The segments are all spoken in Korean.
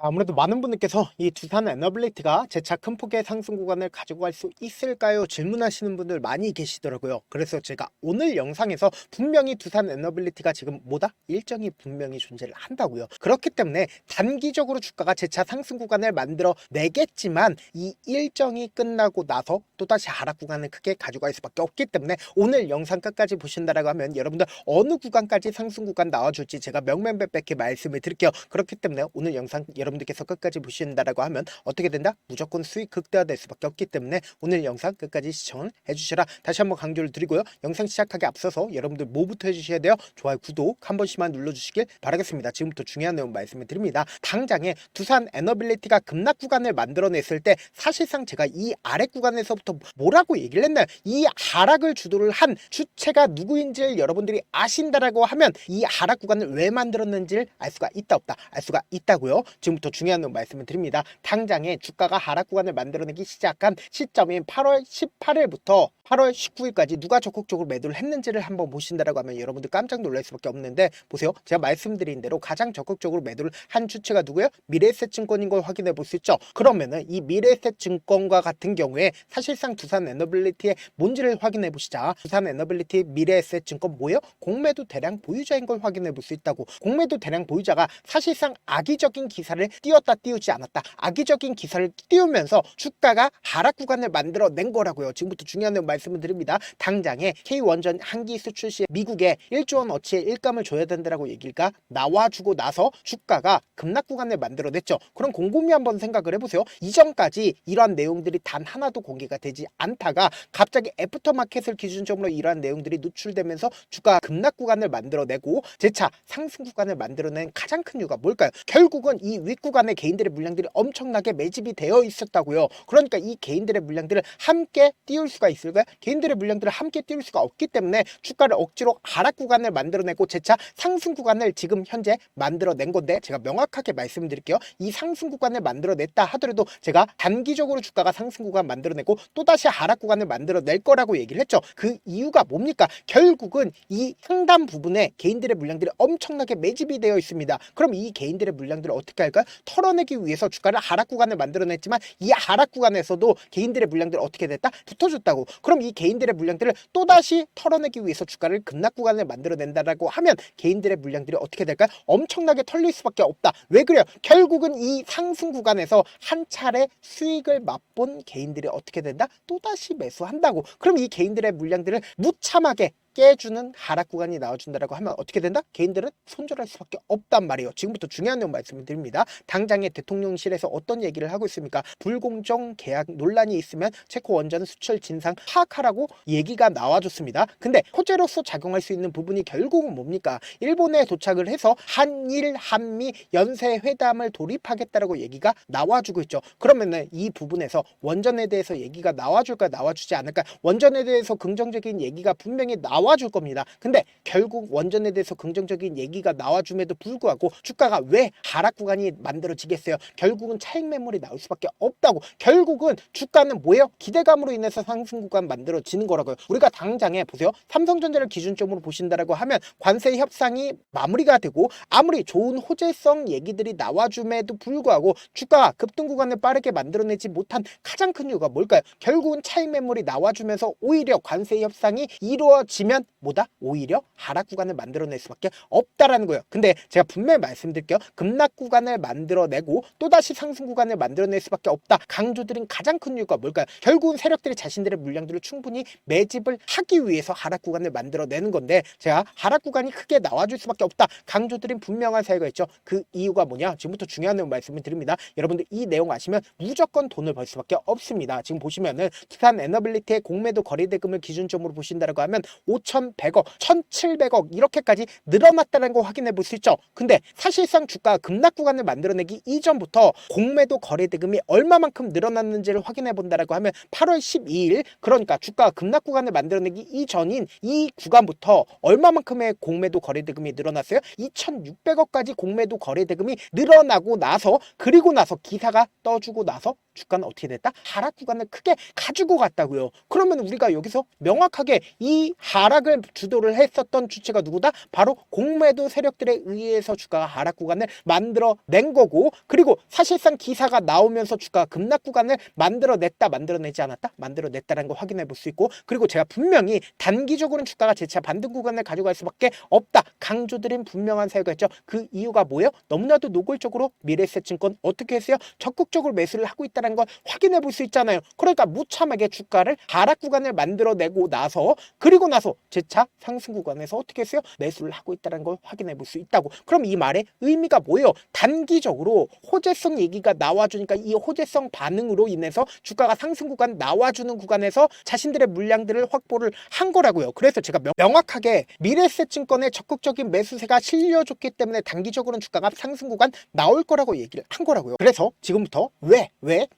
아무래도 많은 분들께서 이 두산 에너빌리티가 재차 큰 폭의 상승 구간을 가지고 갈 수 있을까요? 질문하시는 분들 많이 계시더라고요. 그래서 제가 오늘 영상에서 분명히 두산 에너빌리티가 지금 일정이 분명히 존재를 한다고요. 그렇기 때문에 단기적으로 주가가 재차 상승 구간을 만들어 내겠지만 이 일정이 끝나고 나서 또다시 하락 구간을 크게 가지고 갈 수밖에 없기 때문에 오늘 영상 끝까지 보신다라고 하면 여러분들 어느 구간까지 상승 구간 나와줄지 제가 명명백백히 말씀을 드릴게요. 그렇기 때문에 오늘 영상 여러분들께서 끝까지 보신다라고 하면 어떻게 된다? 무조건 수익 극대화될 수밖에 없기 때문에 오늘 영상 끝까지 시청을 해주시라 다시 한번 강조를 드리고요. 영상 시작하기 앞서서 여러분들 뭐부터 해주셔야 돼요? 좋아요, 구독 한 번씩만 눌러주시길 바라겠습니다. 지금부터 중요한 내용 말씀을 드립니다. 당장에 두산 에너빌리티가 급락 구간을 만들어냈을 때 사실상 제가 이 아래 구간에서부터 뭐라고 얘기를 했나요? 이 하락을 주도를 한 주체가 누구인지를 여러분들이 아신다라고 하면 이 하락 구간을 왜 만들었는지를 알 수가 있다 없다? 알 수가 있다고요. 지금부터 중요한 내용 말씀을 드립니다. 당장에 주가가 하락 구간을 만들어내기 시작한 시점인 8월 18일부터 8월 19일까지 누가 적극적으로 매도를 했는지를 한번 보신다라고 하면 여러분들 깜짝 놀랄 수밖에 없는데 보세요. 제가 말씀드린 대로 가장 적극적으로 매도를 한 주체가 누구예요? 미래에셋증권인 걸 확인해 볼 수 있죠. 그러면은 이 미래에셋증권과 같은 경우에 사실상 두산 에너빌리티의 뭔지를 확인해 보시자. 두산 에너빌리티 미래에셋증권 뭐예요? 공매도 대량 보유자인 걸 확인해 볼 수 있다고. 공매도 대량 보유자가 사실상 악의적인 기사를 띄웠다 띄우지 않았다. 악의적인 기사를 띄우면서 주가가 하락 구간을 만들어낸 거라고요. 지금부터 중요한 내용 말씀을 드립니다. 당장에 K원전 한기 수출 시에 미국에 1조 원 어치의 일감을 줘야 된다라고 얘기가 나와주고 나서 주가가 급락 구간을 만들어냈죠. 그럼 곰곰이 한번 생각을 해보세요. 이전까지 이러한 내용들이 단 하나도 공개가 되지 않다가 갑자기 애프터마켓을 기준점으로 이러한 내용들이 노출되면서 주가 급락 구간을 만들어내고 재차 상승 구간을 만들어낸 가장 큰 이유가 뭘까요? 결국은 이 윗구간에 개인들의 물량들이 엄청나게 매집이 되어 있었다고요. 그러니까 이 개인들의 물량들을 함께 띄울 수가 있을까요? 개인들의 물량들을 함께 띄울 수가 없기 때문에 주가를 억지로 하락 구간을 만들어내고 재차 상승 구간을 지금 현재 만들어낸 건데 제가 명확하게 말씀드릴게요. 이 상승 구간을 만들어냈다 하더라도 제가 단기적으로 주가가 상승 구간 만들어내고 또다시 하락 구간을 만들어낼 거라고 얘기를 했죠. 그 이유가 뭡니까? 결국은 이 상단 부분에 개인들의 물량들이 엄청나게 매집이 되어 있습니다. 그럼 이 개인들의 물량들을 어떻게 할까요? 털어내기 위해서 주가를 하락 구간을 만들어냈지만 이 하락 구간에서도 개인들의 물량들이 어떻게 됐다? 붙어줬다고. 그럼 이 개인들의 물량들을 또다시 털어내기 위해서 주가를 급락 구간을 만들어낸다라고 하면 개인들의 물량들이 어떻게 될까요? 엄청나게 털릴 수밖에 없다. 왜 그래요? 결국은 이 상승 구간에서 한 차례 수익을 맛본 개인들이 어떻게 된다? 또다시 매수한다고. 그럼 이 개인들의 물량들을 무참하게 깨주는 하락 구간이 나와준다라고 하면 어떻게 된다? 개인들은 손절할 수밖에 없단 말이에요. 지금부터 중요한 내용 말씀을 드립니다. 당장에 대통령실에서 어떤 얘기를 하고 있습니까? 불공정 계약 논란이 있으면 체코 원전 수출 진상 파악하라고 얘기가 나와줬습니다. 근데 호재로서 작용할 수 있는 부분이 결국은 뭡니까? 일본에 도착을 해서 한일 한미 연쇄 회담을 돌입하겠다라고 얘기가 나와주고 있죠. 그러면은 이 부분에서 원전에 대해서 얘기가 나와줄까 나와주지 않을까? 원전에 대해서 긍정적인 얘기가 분명히 나와줄 겁니다. 근데 결국 원전에 대해서 긍정적인 얘기가 나와줌에도 불구하고 주가가 왜 하락 구간이 만들어지겠어요? 결국은 차익 매물이 나올 수밖에 없다고. 결국은 주가는 뭐예요? 기대감으로 인해서 상승 구간 만들어지는 거라고요. 우리가 당장에 보세요. 삼성전자를 기준점으로 보신다라고 하면 관세 협상이 마무리가 되고 아무리 좋은 호재성 얘기들이 나와줌에도 불구하고 주가가 급등 구간을 빠르게 만들어내지 못한 가장 큰 이유가 뭘까요? 결국은 차익 매물이 나와주면서 오히려 관세 협상이 이루어지면 뭐다? 오히려 하락 구간을 만들어낼 수밖에 없다라는 거예요. 근데 제가 분명히 말씀드릴게요. 급락 구간을 만들어내고 또다시 상승 구간을 만들어낼 수밖에 없다. 강조드린 가장 큰 이유가 뭘까요? 결국은 세력들이 자신들의 물량들을 충분히 매집을 하기 위해서 하락 구간을 만들어내는 건데 제가 하락 구간이 크게 나와줄 수밖에 없다. 강조드린 분명한 사유가 있죠. 그 이유가 뭐냐? 지금부터 중요한 내용 말씀을 드립니다. 여러분들 이 내용 아시면 무조건 돈을 벌 수밖에 없습니다. 지금 보시면은 두산 에너빌리티의 공매도 거래대금을 기준점으로 보신다라고 하면 5,100억, 1,700억 이렇게까지 늘어났다는 거 확인해 볼 수 있죠. 근데 사실상 주가 급락 구간을 만들어내기 이전부터 공매도 거래대금이 얼마만큼 늘어났는지를 확인해 본다라고 하면 8월 12일 그러니까 주가 급락 구간을 만들어내기 이전인 이 구간부터 얼마만큼의 공매도 거래대금이 늘어났어요? 2,600억까지 공매도 거래대금이 늘어나고 나서 그리고 나서 기사가 떠주고 나서 주가는 어떻게 됐다? 하락 구간을 크게 가지고 갔다고요. 그러면 우리가 여기서 명확하게 이 하락을 주도를 했었던 주체가 누구다? 바로 공매도 세력들에 의해서 주가가 하락 구간을 만들어낸 거고, 그리고 사실상 기사가 나오면서 주가가 급락 구간을 만들어내지 않았다? 만들어냈다는 걸 확인해 볼 수 있고, 그리고 제가 분명히 단기적으로는 주가가 재차 반등 구간을 가져갈 수밖에 없다 강조드린 분명한 사유가 있죠. 그 이유가 뭐예요? 너무나도 노골적으로 미래에셋증권 어떻게 했어요? 적극적으로 매수를 하고 있다는 걸 확인해 볼 수 있잖아요. 그러니까 무참하게 주가를 하락 구간을 만들어내고 나서, 그리고 나서 재차 상승 구간에서 어떻게 했어요? 매수를 하고 있다는 걸 확인해 볼 수 있다고. 그럼 이 말의 의미가 뭐예요? 단기적으로 호재성 얘기가 나와주니까 이 호재성 반응으로 인해서 주가가 상승 구간 나와주는 구간에서 자신들의 물량들을 확보를 한 거라고요. 그래서 제가 명확하게 미래에셋증권의 적극적인 매수세가 실려줬기 때문에 단기적으로는 주가가 상승 구간 나올 거라고 얘기를 한 거라고요. 그래서 지금부터 왜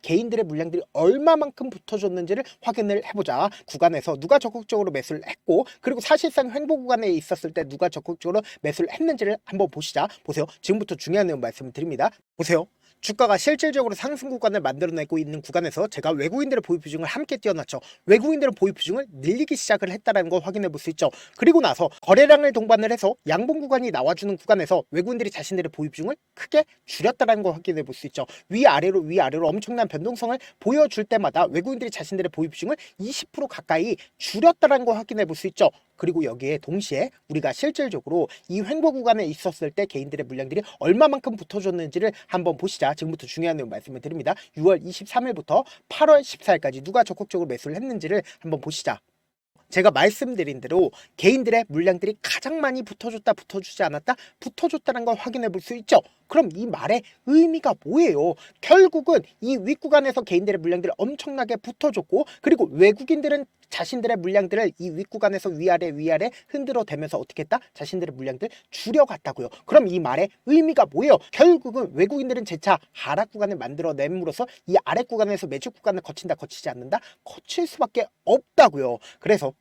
개인들의 물량들이 얼마만큼 붙어줬는지를 확인을 해보자. 구간에서 누가 적극적으로 매수를 했고, 그리고 사실상 횡보 구간에 있었을 때 누가 적극적으로 매수를 했는지를 한번 보시자. 보세요. 지금부터 중요한 내용 말씀을 드립니다. 보세요. 주가가 실질적으로 상승 구간을 만들어내고 있는 구간에서 제가 외국인들의 보유 비중을 함께 띄워놨죠. 외국인들의 보유 비중을 늘리기 시작을 했다는 걸 확인해 볼 수 있죠. 그리고 나서 거래량을 동반을 해서 양봉 구간이 나와주는 구간에서 외국인들이 자신들의 보유 비중을 크게 줄였다는 걸 확인해 볼 수 있죠. 위아래로 엄청난 변동성을 보여줄 때마다 외국인들이 자신들의 보유 비중을 20% 가까이 줄였다는 걸 확인해 볼 수 있죠. 그리고 여기에 동시에 우리가 실질적으로 이 횡보 구간에 있었을 때 개인들의 물량들이 얼마만큼 붙어줬는지를 한번 보시자. 지금부터 중요한 내용 말씀을 드립니다. 6월 23일부터 8월 14일까지 누가 적극적으로 매수를 했는지를 한번 보시자. 제가 말씀드린 대로 개인들의 물량들이 가장 많이 붙어주지 않았다? 붙어줬다는 걸 확인해 볼 수 있죠. 그럼 이 말의 의미가 뭐예요? 결국은 이 윗구간에서 개인들의 물량들을 엄청나게 붙어줬고, 그리고 외국인들은 자신들의 물량들을 이 윗구간에서 위아래 흔들어 대면서 어떻게 했다? 자신들의 물량들 줄여갔다고요. 그럼 이 말의 의미가 뭐예요? 결국은 외국인들은 재차 하락 구간을 만들어냄으로써 이 아래 구간에서 매집 구간을 거치지 않는다? 거칠 수밖에 없다고요. 그래서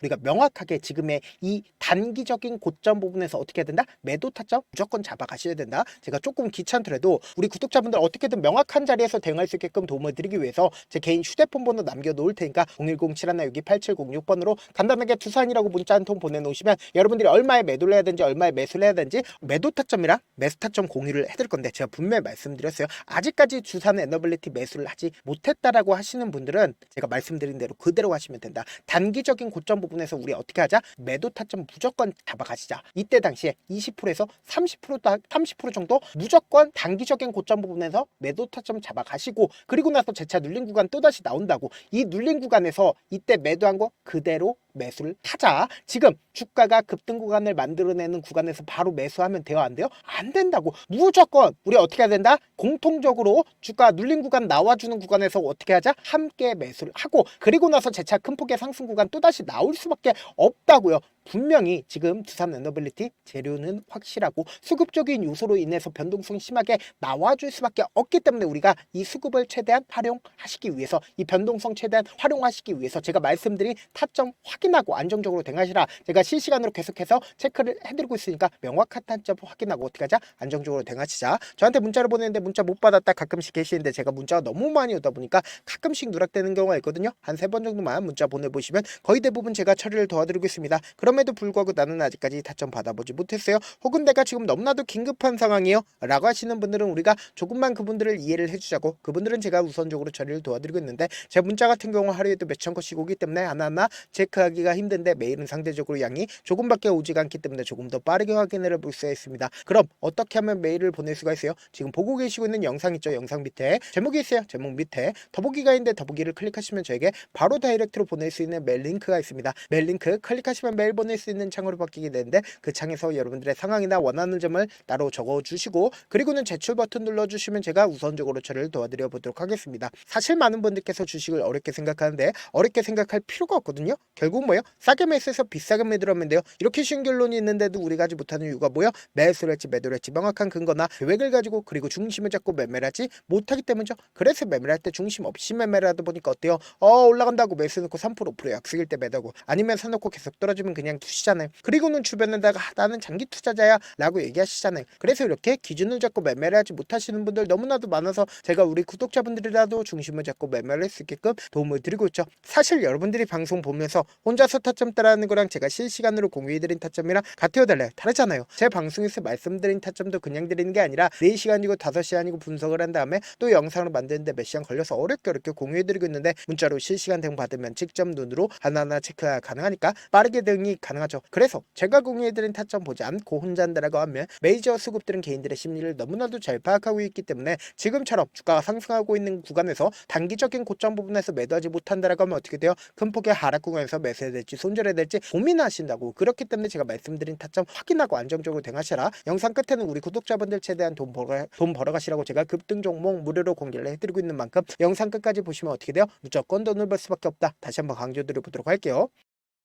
우리가 명확하게 지금의 이 단기적인 고점 부분에서 어떻게 해야 된다? 매도 타점 무조건 잡아가셔야 된다. 제가 조금 귀찮더라도 우리 구독자분들 어떻게든 명확한 자리에서 대응할 수 있게끔 도움을 드리기 위해서 제 개인 휴대폰 번호 남겨놓을 테니까 010-7162-8706번으로 간단하게 두산이라고 문자 한 통 보내놓으시면 여러분들이 얼마에 매도를 해야 되는지 얼마에 매수를 해야 되는지 매도 타점이랑 매수 타점 공유를 해드릴 건데, 제가 분명히 말씀드렸어요. 아직까지 두산 에너빌리티 매수를 하지 못했다라고 하시는 분들은 제가 말씀드린 대로 그대로 하시면 된다. 단기적인 고점 부분에서 우리 어떻게 하자? 매도 타점 무조건 잡아가시자. 이때 당시에 20%에서 30% 정도 무조건 단기적인 고점 부분에서 매도 타점 잡아가시고, 그리고 나서 재차 눌린 구간 또다시 나온다고. 이 눌린 구간에서 이때 매도한 거 그대로 매수를 하자. 지금 주가가 급등 구간을 만들어내는 구간에서 바로 매수하면 돼요? 안 돼요? 안 된다고. 무조건 우리 어떻게 해야 된다? 공통적으로 주가 눌린 구간 나와주는 구간에서 어떻게 하자? 함께 매수를 하고, 그리고 나서 재차 큰 폭의 상승 구간 또다시 나올 수밖에 없다고요. 분명히 지금 두산 에너빌리티 재료는 확실하고 수급적인 요소로 인해서 변동성이 심하게 나와줄 수밖에 없기 때문에 우리가 이 수급을 최대한 활용하시기 위해서, 이 변동성 최대한 활용하시기 위해서 제가 말씀드린 타점 확인하고 안정적으로 대응하시라. 제가 실시간으로 계속해서 체크를 해드리고 있으니까 명확한 타점 확인하고 어떻게 하자? 안정적으로 대응하시자. 저한테 문자를 보내는데 문자 못 받았다 가끔씩 계시는데 제가 문자가 너무 많이 오다 보니까 가끔씩 누락되는 경우가 있거든요. 한 3번 정도만 문자 보내보시면 거의 대부분 제가 처리를 도와드리고 있습니다. 그럼에도 불구하고 나는 아직까지 타점 받아보지 못했어요. 혹은 내가 지금 너무나도 긴급한 상황이요 라고 하시는 분들은 우리가 조금만 그분들을 이해를 해주자고, 그분들은 제가 우선적으로 처리를 도와드리고 있는데, 제 문자 같은 경우 하루에도 몇천 건씩 오기 때문에 하나하나 체크하기가 힘든데 메일은 상대적으로 양이 조금밖에 오지가 않기 때문에 조금 더 빠르게 확인을 해볼 수가 있습니다. 그럼 어떻게 하면 메일을 보낼 수가 있어요? 지금 보고 계시고 있는 영상 있죠? 영상 밑에 제목이 있어요. 제목 밑에 더보기가 있는데 더보기를 클릭하시면 저에게 바로 다이렉트로 보낼 수 있는 메일 링크가 있습니다. 메일 링크 클릭하시면 메일 보낼 수 있는 창으로 바뀌게 되는데, 그 창에서 여러분들의 상황이나 원하는 점을 따로 적어주시고, 그리고는 제출 버튼 눌러주시면 제가 우선적으로 처리를 도와드려 보도록 하겠습니다. 사실 많은 분들께서 주식을 어렵게 생각하는데 어렵게 생각할 필요가 없거든요. 결국 결국 뭐예요? 싸게 매수해서 비싸게 매도하면 돼요. 이렇게 쉬운 결론이 있는데도 우리가 하지 못하는 이유가 뭐예요? 매수를 했지 매도를 했지 명확한 근거나 계획을 가지고 그리고 중심을 잡고 매매를 하지 못하기 때문이죠. 그래서 매매를 할 때 중심 없이 매매를 하다 보니까 어때요? 올라간다고 매수 넣고 3% 5% 약속일 때 매도하고 아니면 사놓고 계속 떨어지면 그냥 투시잖아요. 그리고는 주변에다가 나는 장기 투자자야 라고 얘기하시잖아요. 그래서 이렇게 기준을 잡고 매매를 하지 못하시는 분들 너무나도 많아서 제가 우리 구독자분들이라도 중심을 잡고 매매를 할 수 있게끔 도움을 드리고 있죠. 사실 여러분들이 방송 보면서 혼자서 타점 따라하는 거랑 제가 실시간으로 공유해드린 타점이랑 같아요 달라요? 다르잖아요. 제 방송에서 말씀드린 타점도 그냥 드리는 게 아니라 4시간이고 5시간이고 분석을 한 다음에 또 영상을 만드는데 몇 시간 걸려서 어렵게 공유해드리고 있는데 문자로 실시간 대응 받으면 직접 눈으로 하나하나 체크가 가능하니까 빠르게 대응이 가능하죠. 그래서 제가 공유해드린 타점 보지 않고 혼자 한다라고 하면 메이저 수급들은 개인들의 심리를 너무나도 잘 파악하고 있기 때문에 지금처럼 주가가 상승하고 있는 구간에서 단기적인 고점 부분에서 매도하지 못한다라고 하면 어떻게 돼요? 큰 폭의 하락 구간에서 매수해야 될지 손절해야 될지 고민하신다고. 그렇기 때문에 제가 말씀드린 타점 확인하고 안정적으로 대응하셔라. 영상 끝에는 우리 구독자분들 최대한 돈 벌어가시라고 제가 급등 종목 무료로 공개를 해드리고 있는 만큼 영상 끝까지 보시면 어떻게 돼요? 무조건 돈을 벌 수밖에 없다. 다시 한번 강조드려보도록 할게요.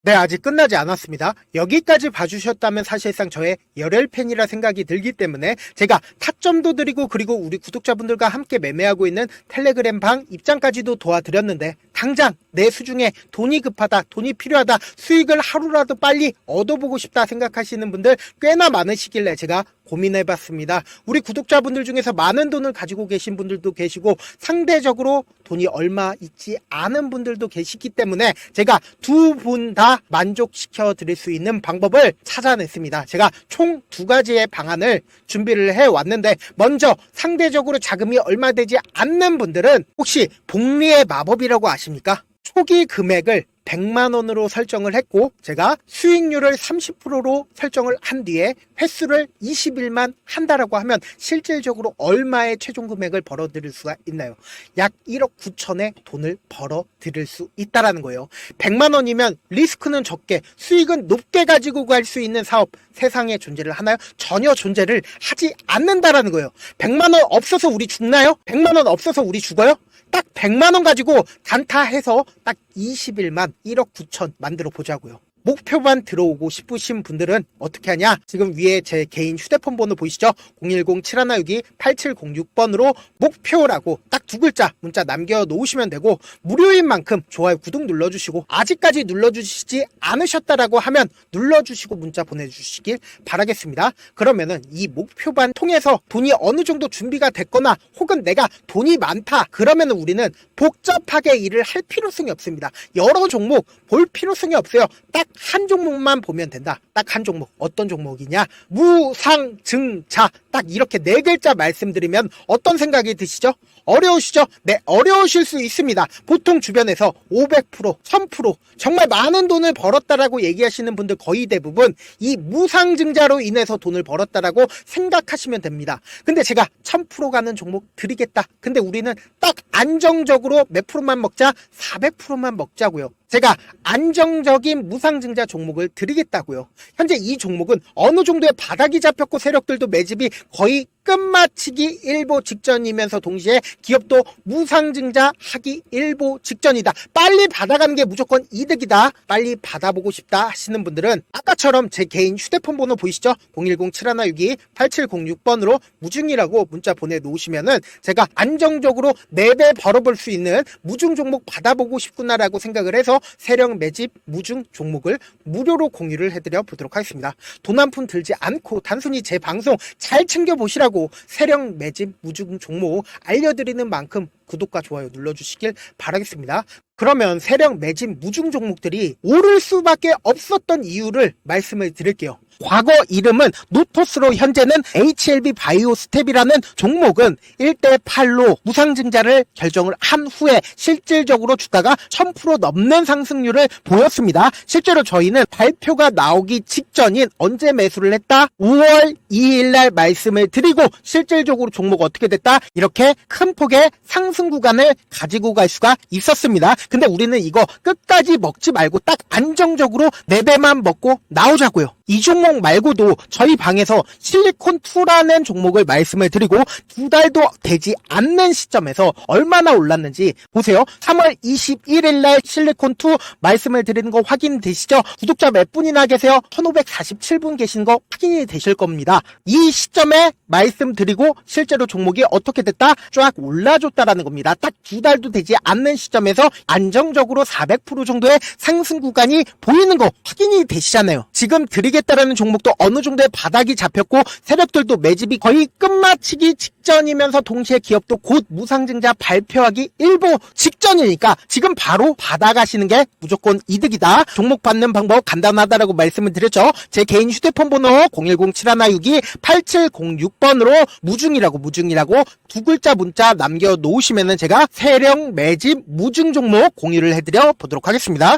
네, 아직 끝나지 않았습니다. 여기까지 봐주셨다면 사실상 저의 열혈 팬이라 생각이 들기 때문에 제가 타점도 드리고 그리고 우리 구독자분들과 함께 매매하고 있는 텔레그램 방 입장까지도 도와드렸는데 당장 내 수중에 돈이 급하다, 돈이 필요하다, 수익을 하루라도 빨리 얻어보고 싶다 생각하시는 분들 꽤나 많으시길래 제가 고민해봤습니다. 우리 구독자분들 중에서 많은 돈을 가지고 계신 분들도 계시고 상대적으로 돈이 얼마 있지 않은 분들도 계시기 때문에 제가 두 분 다 만족시켜 드릴 수 있는 방법을 찾아냈습니다. 제가 총 2가지의 방안을 준비를 해왔는데 먼저 상대적으로 자금이 얼마 되지 않는 분들은 혹시 복리의 마법이라고 아십니까? 초기 금액을 100만원으로 설정을 했고 제가 수익률을 30%로 설정을 한 뒤에 횟수를 20일만 한다라고 하면 실질적으로 얼마의 최종 금액을 벌어들일 수가 있나요? 약 1억 9천의 돈을 벌어들일 수 있다라는 거예요. 100만원이면 리스크는 적게 수익은 높게 가지고 갈 수 있는 사업 세상에 존재를 하나요? 전혀 존재를 하지 않는다라는 거예요. 100만원 없어서 우리 죽나요? 100만원 없어서 우리 죽어요? 딱 100만원 가지고 단타해서 딱 20일만 1억 9천 만들어 보자고요. 목표만 들어오고 싶으신 분들은 어떻게 하냐? 지금 위에 제 개인 휴대폰 번호 보이시죠? 010-7162-8706번으로 목표라고 딱 2글자 문자 남겨놓으시면 되고 무료인 만큼 좋아요 구독 눌러주시고 아직까지 눌러주시지 않으셨다라고 하면 눌러주시고 문자 보내주시길 바라겠습니다. 그러면은 이 목표반 통해서 돈이 어느 정도 준비가 됐거나 혹은 내가 돈이 많다 그러면은 우리는 복잡하게 일을 할 필요성이 없습니다. 여러 종목 볼 필요성이 없어요. 딱 한 종목만 보면 된다. 딱 한 종목. 어떤 종목이냐? 무상증자. 딱 이렇게 4글자 말씀드리면 어떤 생각이 드시죠? 어려우시죠? 네, 어려우실 수 있습니다. 보통 주변에서 500%, 1000% 정말 많은 돈을 벌었다라고 얘기하시는 분들 거의 대부분 이 무상증자로 인해서 돈을 벌었다라고 생각하시면 됩니다. 근데 제가 1000% 가는 종목 드리겠다. 근데 우리는 딱 안정적으로 몇 프로만 먹자? 400%만 먹자고요. 제가 안정적인 무상증자 종목을 드리겠다고요. 현재 이 종목은 어느 정도의 바닥이 잡혔고 세력들도 매집이 거의 끝마치기 일보 직전이면서 동시에 기업도 무상증자 하기 일보 직전이다. 빨리 받아가는 게 무조건 이득이다. 빨리 받아보고 싶다 하시는 분들은 아까처럼 제 개인 휴대폰 번호 보이시죠? 010-7162-8706번으로 무중이라고 문자 보내놓으시면은 제가 안정적으로 4배 벌어볼 수 있는 무중 종목 받아보고 싶구나라고 생각을 해서 세력 매집 무중 종목을 무료로 공유를 해드려 보도록 하겠습니다. 돈 한 푼 들지 않고 단순히 제 방송 잘 챙겨보시라고 세력 매집 무중 종목 알려드리는 만큼 구독과 좋아요 눌러주시길 바라겠습니다. 그러면 세력 매집 무중 종목들이 오를 수밖에 없었던 이유를 말씀을 드릴게요. 과거 이름은 노토스로 현재는 HLB 바이오스텝이라는 종목은 1대8로 무상증자를 결정을 한 후에 실질적으로 주가가 1000% 넘는 상승률을 보였습니다. 실제로 저희는 발표가 나오기 직전인 언제 매수를 했다? 5월 2일날 말씀을 드리고 실질적으로 종목 어떻게 됐다? 이렇게 큰 폭의 상승 구간을 가지고 갈 수가 있었습니다. 근데 우리는 이거 끝까지 먹지 말고 딱 안정적으로 4배만 먹고 나오자고요. 이 종목 종목 말고도 저희 방에서 실리콘2라는 종목을 말씀을 드리고 2달도 되지 않는 시점에서 얼마나 올랐는지 보세요. 3월 21일 날 실리콘2 말씀을 드리는 거 확인되시죠? 구독자 몇 분이나 계세요? 1547분 계신 거 확인이 되실 겁니다. 이 시점에 말씀드리고 실제로 종목이 어떻게 됐다? 쫙 올라줬다라는 겁니다. 딱 2달도 되지 않는 시점에서 안정적으로 400% 정도의 상승 구간이 보이는 거 확인이 되시잖아요. 지금 드리겠다라는 종목도 어느 정도의 바닥이 잡혔고 세력들도 매집이 거의 끝마치기 직전이면서 동시에 기업도 곧 무상증자 발표하기 일보 직전이니까 지금 바로 받아가시는 게 무조건 이득이다. 종목 받는 방법 간단하다라고 말씀을 드렸죠. 제 개인 휴대폰 번호 010-7162-8706번으로 무중이라고 두 글자 문자 남겨놓으시면은 제가 세력 매집 무중 종목 공유를 해드려 보도록 하겠습니다.